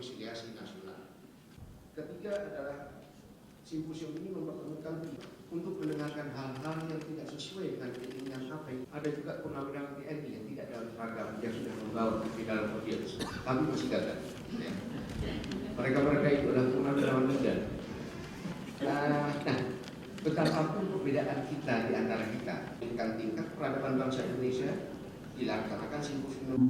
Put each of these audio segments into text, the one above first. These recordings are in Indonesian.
rekonsiliasi nasional. Ketiga adalah simposium ini mempertemukan untuk mendengarkan hal-hal yang tidak sesuai dengan keinginan apa. Ada juga purnawirawan TNI yang tidak dalam seragam yang sudah membawa di dalam audiens, tapi masih gagal. Ya. Mereka itu adalah purnawirawan muda. Nah, betapapun perbedaan kita di antara kita, tingkat peradaban bangsa Indonesia dilaksanakan simposium.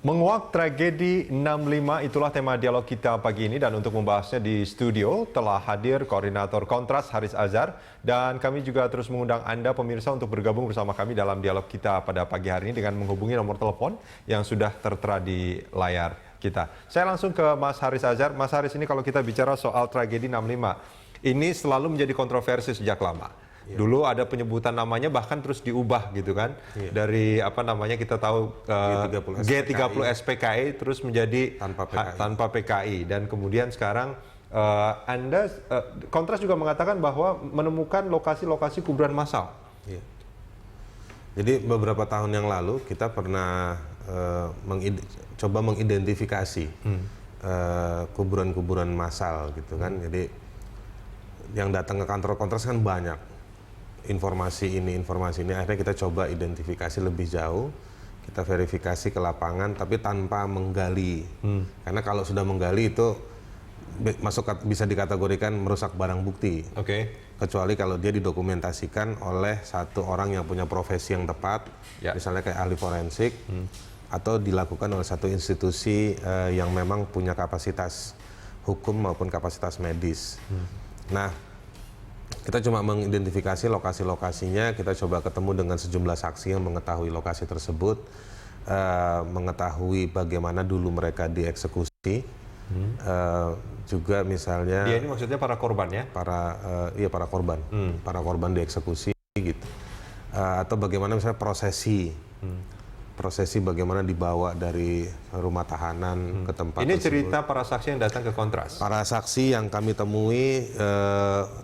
Menguak tragedi 65, itulah tema dialog kita pagi ini, dan untuk membahasnya di studio telah hadir Koordinator Kontras Haris Azhar, dan kami juga terus mengundang Anda pemirsa untuk bergabung bersama kami dalam dialog kita pada pagi hari ini dengan menghubungi nomor telepon yang sudah tertera di layar kita. Saya langsung ke Mas Haris Azhar. Mas Haris, ini kalau kita bicara soal tragedi 65, ini selalu menjadi kontroversi sejak lama. Dulu ada penyebutan namanya bahkan terus diubah gitu kan, dari apa namanya kita tahu G30 SPKI terus menjadi tanpa PKI, dan kemudian sekarang Anda Kontras juga mengatakan bahwa menemukan lokasi-lokasi kuburan massal. Jadi beberapa tahun yang lalu kita pernah coba mengidentifikasi kuburan-kuburan massal gitu kan. Jadi yang datang ke kantor Kontras kan banyak. Informasi ini, akhirnya kita coba identifikasi lebih jauh, kita verifikasi ke lapangan, tapi tanpa menggali. Karena kalau sudah menggali itu bisa dikategorikan merusak barang bukti. Kecuali kalau dia didokumentasikan oleh satu orang yang punya profesi yang tepat, misalnya kayak ahli forensik, atau dilakukan oleh satu institusi yang memang punya kapasitas hukum maupun kapasitas medis. Nah, kita cuma mengidentifikasi lokasi-lokasinya, kita coba ketemu dengan sejumlah saksi yang mengetahui lokasi tersebut, mengetahui bagaimana dulu mereka dieksekusi, juga misalnya... Ini maksudnya para korban ya? Para korban, para korban dieksekusi gitu. Atau bagaimana misalnya prosesi bagaimana dibawa dari rumah tahanan ke tempat ini tersebut. Cerita para saksi yang datang ke Kontras? Para saksi yang kami temui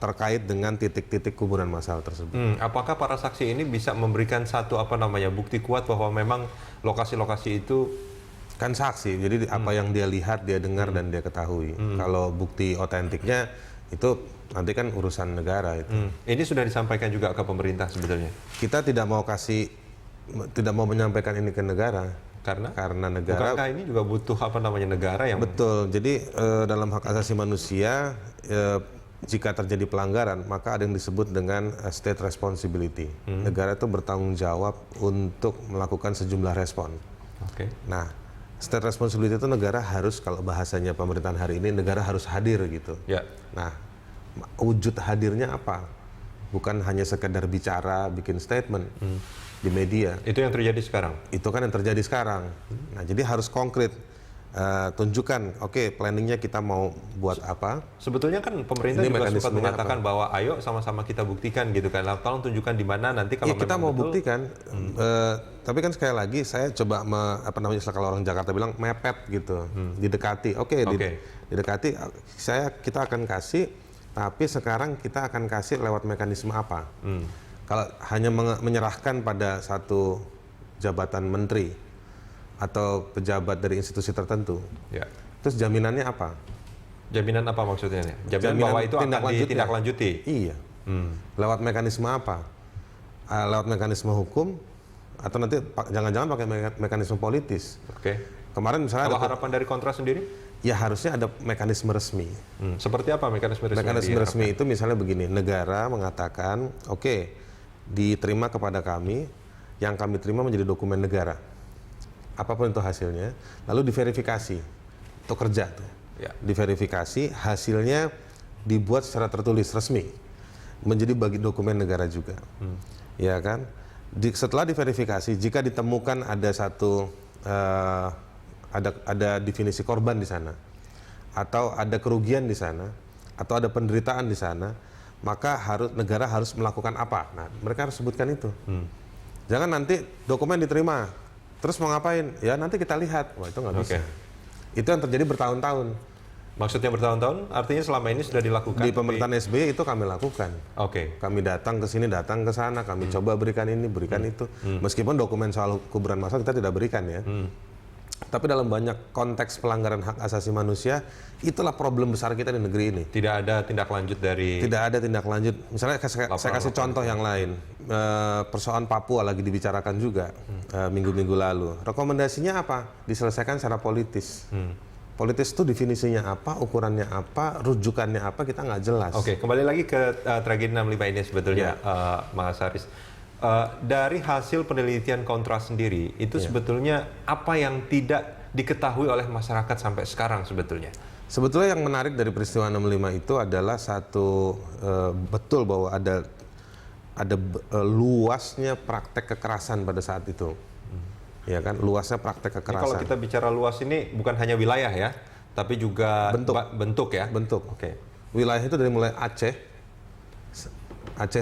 terkait dengan titik-titik kuburan massal tersebut. Apakah para saksi ini bisa memberikan satu bukti kuat bahwa memang lokasi-lokasi itu kan saksi, jadi apa yang dia lihat, dia dengar dan dia ketahui. Kalau bukti otentiknya itu nanti kan urusan negara itu. Ini sudah disampaikan juga ke pemerintah sebetulnya? Kita tidak mau menyampaikan ini ke negara karena negara. Bukankah ini juga butuh negara yang betul. Jadi dalam hak asasi manusia jika terjadi pelanggaran maka ada yang disebut dengan state responsibility. Negara itu bertanggung jawab untuk melakukan sejumlah respon. Nah, state responsibility itu negara harus, kalau bahasanya pemerintahan hari ini, negara harus hadir gitu. Nah, wujud hadirnya apa? Bukan hanya sekedar bicara, bikin statement di media. Itu yang terjadi sekarang? Itu kan yang terjadi sekarang. Nah, jadi harus konkret. Tunjukkan, planningnya kita mau buat apa. Sebetulnya kan pemerintah juga sempat mengatakan bahwa ayo sama-sama kita buktikan gitu kan. Tolong tunjukkan di mana nanti kalau kita mau betul, buktikan. Tapi kan sekali lagi saya coba kalau orang Jakarta bilang mepet gitu, didekati. Didekati. Kita akan kasih, tapi sekarang kita akan kasih lewat mekanisme apa? Kalau hanya menyerahkan pada satu jabatan menteri atau pejabat dari institusi tertentu, terus jaminannya apa? Jaminan apa maksudnya? Jaminan bahwa itu akan ditindaklanjuti? Iya. Lewat mekanisme apa? Lewat mekanisme hukum, atau nanti jangan-jangan pakai mekanisme politis? Kemarin misalnya kalau harapan dari Kontras sendiri? Ya harusnya ada mekanisme resmi. Seperti apa mekanisme resmi? Mekanisme resmi itu misalnya begini, negara mengatakan, diterima kepada kami, yang kami terima menjadi dokumen negara. Apapun itu hasilnya, lalu diverifikasi, itu kerja tuh. Diverifikasi, hasilnya dibuat secara tertulis resmi, menjadi bagi dokumen negara juga. Ya kan? Setelah diverifikasi, jika ditemukan ada satu ada definisi korban di sana, atau ada kerugian di sana, atau ada penderitaan di sana, maka negara harus melakukan apa? Nah, mereka harus sebutkan itu. Jangan nanti dokumen diterima, terus mau ngapain? Ya nanti kita lihat. Wah, itu nggak bisa. Itu yang terjadi bertahun-tahun. Maksudnya bertahun-tahun, artinya selama ini sudah dilakukan? Di pemerintahan SBY itu kami lakukan. Oke. Kami datang ke sini, datang ke sana, kami coba berikan ini, berikan itu. Meskipun dokumen soal kuburan massal kita tidak berikan ya. Tapi dalam banyak konteks pelanggaran hak asasi manusia, itulah problem besar kita di negeri ini. Tidak ada tindak lanjut dari... Tidak ada tindak lanjut. Misalnya saya kasih contoh yang lain. Persoalan Papua lagi dibicarakan juga minggu-minggu lalu. Rekomendasinya apa? Diselesaikan secara politis. Politis itu definisinya apa, ukurannya apa, rujukannya apa, kita nggak jelas. Oke, kembali lagi ke tragedi 65 ini sebetulnya, Mas Haris. Dari hasil penelitian Kontras sendiri, itu sebetulnya apa yang tidak diketahui oleh masyarakat sampai sekarang sebetulnya? Sebetulnya yang menarik dari peristiwa 65 itu adalah satu, betul bahwa ada luasnya praktek kekerasan pada saat itu. Ya kan, luasnya praktek kekerasan. Ini kalau kita bicara luas ini bukan hanya wilayah ya, tapi juga bentuk ya? Bentuk. Oke. Wilayah itu dari mulai Aceh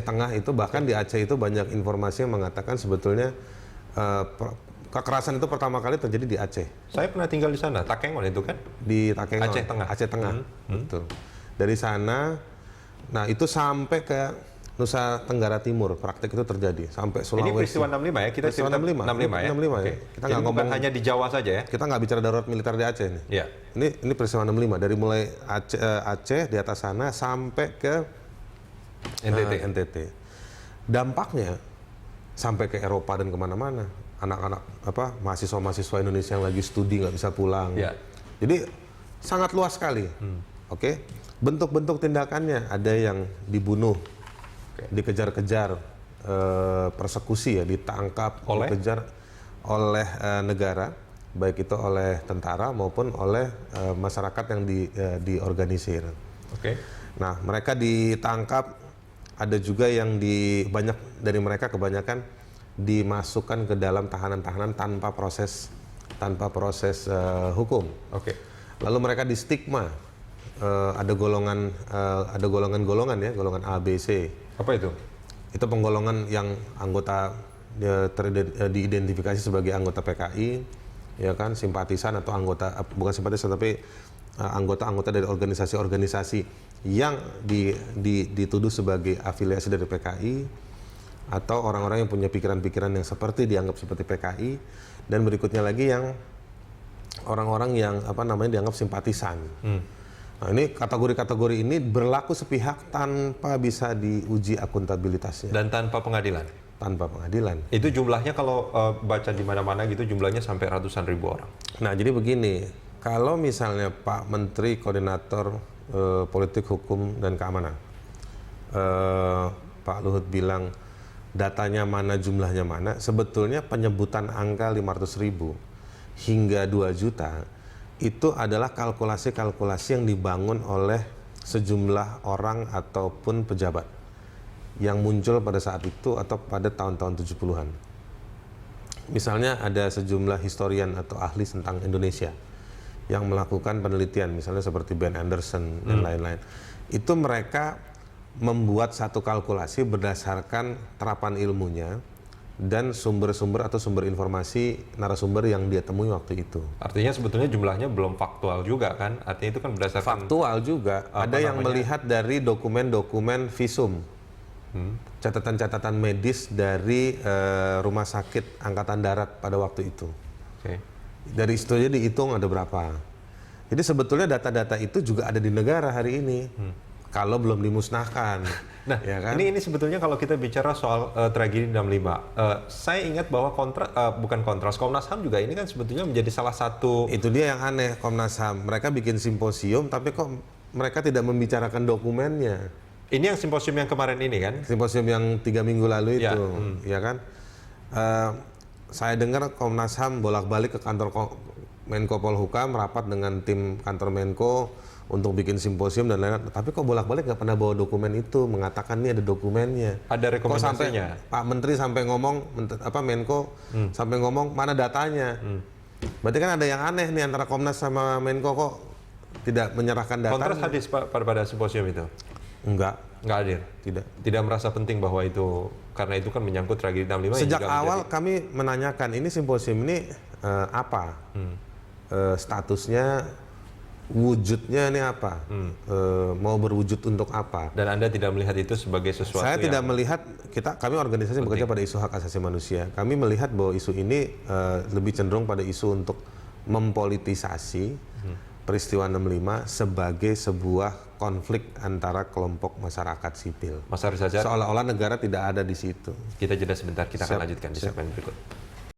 Tengah itu, bahkan di Aceh itu banyak informasi yang mengatakan sebetulnya kekerasan itu pertama kali terjadi di Aceh. Saya pernah tinggal di sana, Takengon itu kan? Di Takengon. Aceh Tengah. Betul. Dari sana, nah itu sampai ke Nusa Tenggara Timur, praktek itu terjadi sampai Sulawesi. Ini peristiwa 65 ya? Kita peristiwa cerita 65 ya? 65 Oke. ya. Kita Jadi nggak bukan ngomong hanya di Jawa saja ya? Kita nggak bicara darurat militer di Aceh nih. Iya. Ini peristiwa 65 dari mulai Aceh di atas sana sampai ke NTT. Dampaknya sampai ke Eropa dan kemana-mana. Anak-anak mahasiswa-mahasiswa Indonesia yang lagi studi nggak bisa pulang. Ya. Jadi sangat luas sekali. Oke. Bentuk-bentuk tindakannya ada yang dibunuh, dikejar-kejar, persekusi ya, ditangkap, dikejar oleh negara, baik itu oleh tentara maupun oleh masyarakat yang diorganisir. Oke. Nah, mereka ditangkap, ada juga yang banyak dari mereka kebanyakan dimasukkan ke dalam tahanan-tahanan tanpa proses hukum. Oke. Lalu mereka distigma. Ada golongan-golongan ya, golongan A, B, C. Apa itu? Itu penggolongan yang anggota diidentifikasi sebagai anggota PKI, ya kan, simpatisan atau anggota, bukan simpatisan tapi anggota-anggota dari organisasi-organisasi yang dituduh sebagai afiliasi dari PKI, atau orang-orang yang punya pikiran-pikiran yang dianggap seperti PKI, dan berikutnya lagi yang orang-orang yang dianggap simpatisan. Nah, ini kategori-kategori ini berlaku sepihak tanpa bisa diuji akuntabilitasnya. Dan tanpa pengadilan? Tanpa pengadilan. Itu jumlahnya kalau baca di mana-mana gitu, jumlahnya sampai ratusan ribu orang. Nah, jadi begini, kalau misalnya Pak Menteri Koordinator Politik Hukum dan Keamanan, Pak Luhut bilang datanya mana, jumlahnya mana, sebetulnya penyebutan angka 500 ribu hingga 2 juta itu adalah kalkulasi-kalkulasi yang dibangun oleh sejumlah orang ataupun pejabat yang muncul pada saat itu atau pada tahun-tahun 70-an. Misalnya ada sejumlah historian atau ahli tentang Indonesia yang melakukan penelitian, misalnya seperti Ben Anderson dan lain-lain. Itu mereka membuat satu kalkulasi berdasarkan terapan ilmunya dan sumber-sumber atau sumber informasi narasumber yang dia temui waktu itu. Artinya sebetulnya jumlahnya belum faktual juga kan? Artinya itu kan berdasarkan... Faktual juga. Ada yang melihat dari dokumen-dokumen visum. Catatan-catatan medis dari Rumah Sakit Angkatan Darat pada waktu itu. Dari situ aja dihitung ada berapa. Jadi sebetulnya data-data itu juga ada di negara hari ini. Kalau belum dimusnahkan. Nah, ya kan? ini sebetulnya kalau kita bicara soal tragedi 65, saya ingat bahwa Komnas HAM juga ini kan sebetulnya menjadi salah satu... Itu dia yang aneh, Komnas HAM. Mereka bikin simposium, tapi kok mereka tidak membicarakan dokumennya. Ini yang simposium yang kemarin ini kan? Simposium yang 3 minggu lalu itu, ya kan? Saya dengar Komnas HAM bolak-balik ke kantor Menko Polhukam, rapat dengan tim kantor Menko untuk bikin simposium dan lain-lain. Tapi kok bolak-balik nggak pernah bawa dokumen itu, mengatakan ini ada dokumennya. Ada rekomendasinya. Kok sampai Pak Menteri sampai ngomong, Menko sampai ngomong mana datanya. Berarti kan ada yang aneh nih antara Komnas sama Menko, kok tidak menyerahkan datanya. Kontras hadir pada simposium itu? Enggak hadir? Tidak merasa penting bahwa itu, karena itu kan menyangkut tragedi 65. Sejak awal kami menanyakan, ini simposium ini apa? Statusnya wujudnya ini apa, mau berwujud untuk apa. Dan Anda tidak melihat itu sebagai sesuatu Saya tidak yang melihat, kami organisasi bekerja pada isu hak asasi manusia. Kami melihat bahwa isu ini lebih cenderung pada isu untuk mempolitisasi peristiwa 65 sebagai sebuah konflik antara kelompok masyarakat sipil. Mas Haris Azhar, Seolah-olah negara tidak ada di situ. kita jeda sebentar, kita akan Siap. lanjutkan di segmen berikut.